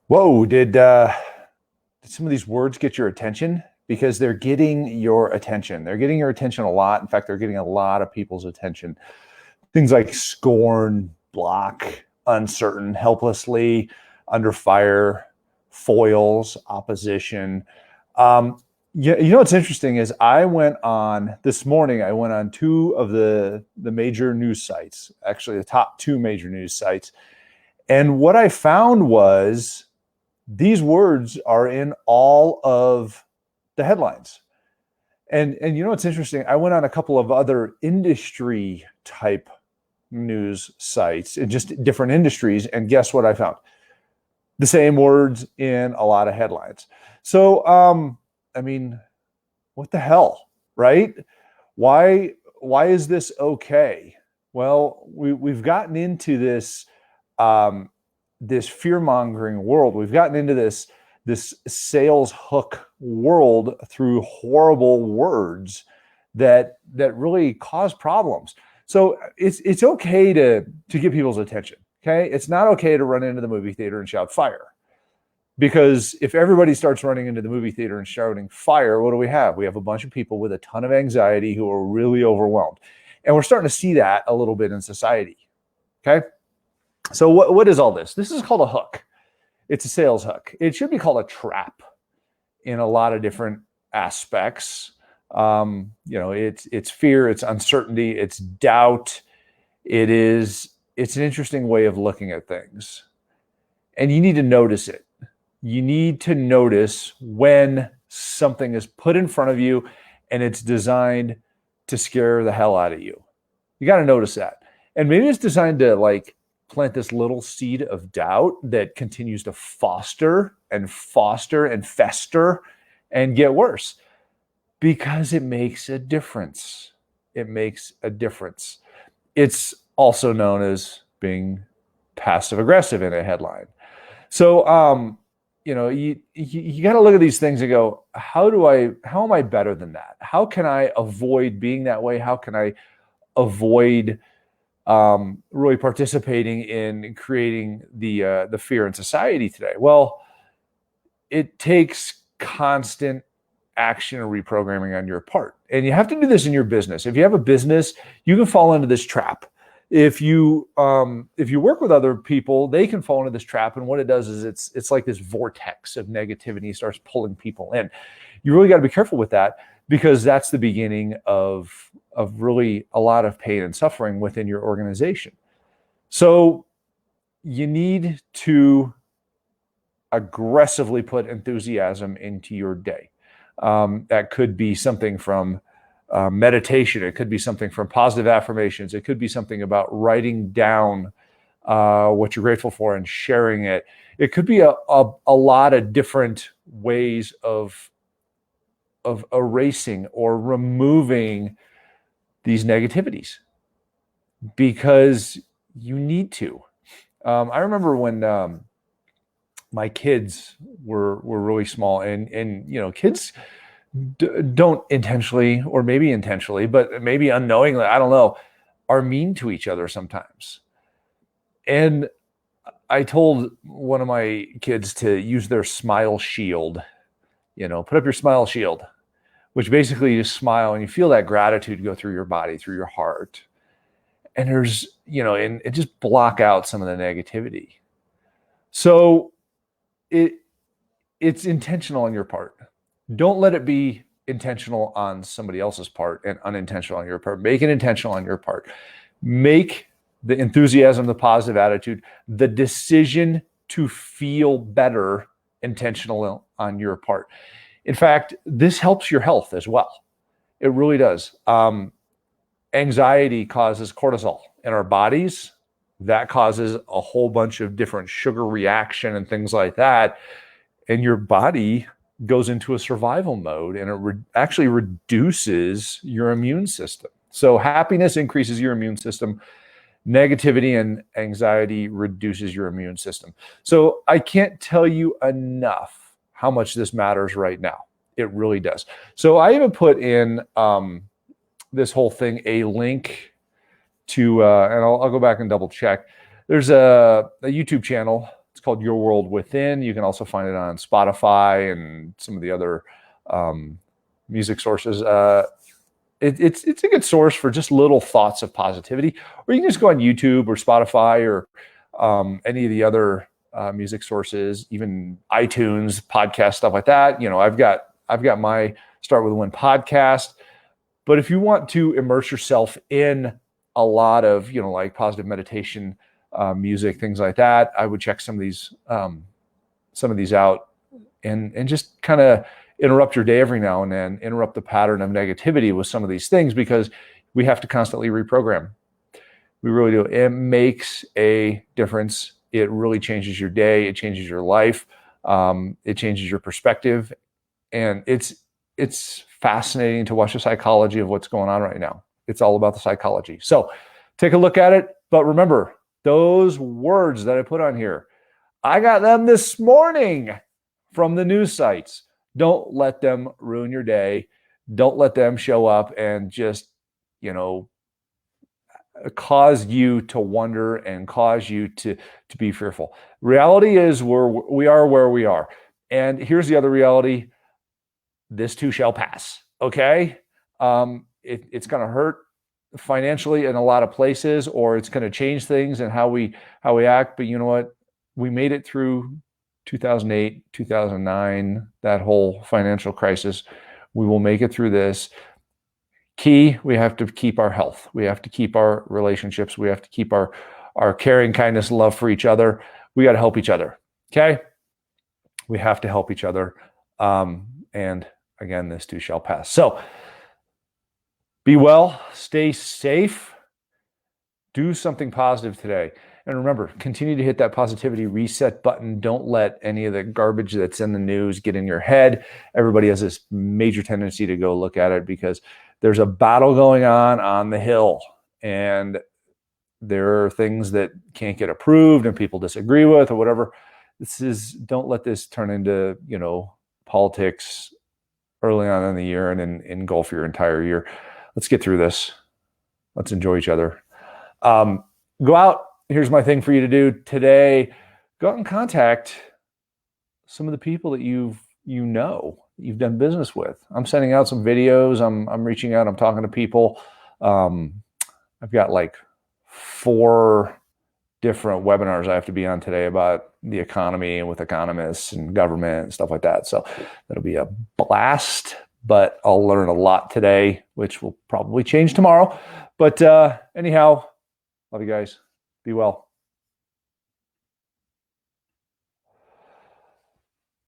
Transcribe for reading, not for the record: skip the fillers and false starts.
Whoa, did some of these words get your attention? Because they're getting your attention. They're getting your attention a lot. In fact, they're getting a lot of people's attention. Things like scorn, block, uncertain, helplessly, under fire, foils, opposition. You know what's interesting is I went on this morning. I went on two of the major news sites, actually the top two major news sites, and what I found was these words are in all of the headlines. And you know what's interesting? I went on a couple of other industry type news sites in just different industries, and guess what I found? The same words in a lot of headlines. So, I mean, what the hell, right? Why is this okay? Well, we've gotten into um, this fear mongering world. We've gotten into this sales hook world through horrible words that really cause problems. So it's okay to get people's attention. Okay, it's not okay to run into the movie theater and shout fire, because if everybody starts running into the movie theater and shouting fire, what do we have? We have a bunch of people with a ton of anxiety who are really overwhelmed, and we're starting to see that a little bit in society. Okay, so what is all this? This is called a hook. It's a sales hook. It should be called a trap in a lot of different aspects. It's fear, it's uncertainty, it's doubt. It's an interesting way of looking at things. And you need to notice it. You need to notice when something is put in front of you and it's designed to scare the hell out of you. You got to notice that. And maybe it's designed to plant this little seed of doubt that continues to foster and fester and get worse, because it makes a difference. It makes a difference. It's also known as being passive aggressive in a headline. So, you got to look at these things and go, how am I better than that? How can I avoid being that way? How can I avoid really participating in creating the fear in society today? Well, it takes constant action and reprogramming on your part, and you have to do this in your business. If you have a business, you can fall into this trap. If you work with other people, they can fall into this trap, and what it does is it's like this vortex of negativity starts pulling people in. You really got to be careful with that, because that's the beginning of really a lot of pain and suffering within your organization. So you need to aggressively put enthusiasm into your day. That could be something from meditation. It could be something from positive affirmations. It could be something about writing down what you're grateful for and sharing it. It could be a lot of different ways of erasing or removing these negativities, because you need to. I remember when my kids were really small, and kids don't intentionally, or maybe intentionally, but maybe unknowingly, I don't know, are mean to each other sometimes. And I told one of my kids to use their smile shield. Put up your smile shield, which basically you smile and you feel that gratitude go through your body, through your heart. And and just block out some of the negativity. So it's intentional on your part. Don't let it be intentional on somebody else's part and unintentional on your part. Make it intentional on your part. Make the enthusiasm, the positive attitude, the decision to feel better intentional on your part. In fact, this helps your health as well. It really does. Anxiety causes cortisol in our bodies. That causes a whole bunch of different sugar reaction and things like that. And your body goes into a survival mode, and it actually reduces your immune system. So happiness increases your immune system. Negativity and anxiety reduces your immune system. So I can't tell you enough how much this matters right now. It really does. So I even put in this whole thing a link to, and I'll go back and double check. There's a YouTube channel. It's called Your World Within. You can also find it on Spotify and some of the other music sources. It's a good source for just little thoughts of positivity. Or you can just go on YouTube or Spotify or any of the other music sources, even iTunes, podcast, stuff like that. I've got my Start With a Win podcast. But if you want to immerse yourself in a lot of, like positive meditation, music, things like that, I would check some of these out and just kind of interrupt your day every now and then, interrupt the pattern of negativity with some of these things, because we have to constantly reprogram. We really do. It makes a difference. It really changes your day. It changes your life. It changes your perspective. And it's fascinating to watch the psychology of what's going on right now. It's all about the psychology. So take a look at it. But remember, those words that I put on here, I got them this morning from the news sites. Don't let them ruin your day. Don't let them show up and just, cause you to wonder and cause you to be fearful. Reality is we are where we are. And here's the other reality. This too shall pass. Okay. It's going to hurt financially in a lot of places, or it's going to change things and how we act. But you know what? We made it through 2008, 2009, that whole financial crisis. We will make it through this. Key, we have to keep our health. We have to keep our relationships. We have to keep our caring, kindness, love for each other. We got to help each other. Okay. We have to help each other. And again, this too shall pass. So be well, stay safe, do something positive today. And remember, continue to hit that positivity reset button. Don't let any of the garbage that's in the news get in your head. Everybody has this major tendency to go look at it because there's a battle going on the Hill. And there are things that can't get approved and people disagree with or whatever. Don't let this turn into, politics early on in the year and engulf your entire year. Let's get through this. Let's enjoy each other. Go out. Here's my thing for you to do today. Go out and contact some of the people that you've done business with. I'm sending out some videos. I'm reaching out. I'm talking to people. I've got like 4 different webinars I have to be on today about the economy and with economists and government and stuff like that. So that'll be a blast, but I'll learn a lot today, which will probably change tomorrow. But anyhow, love you guys. Be well.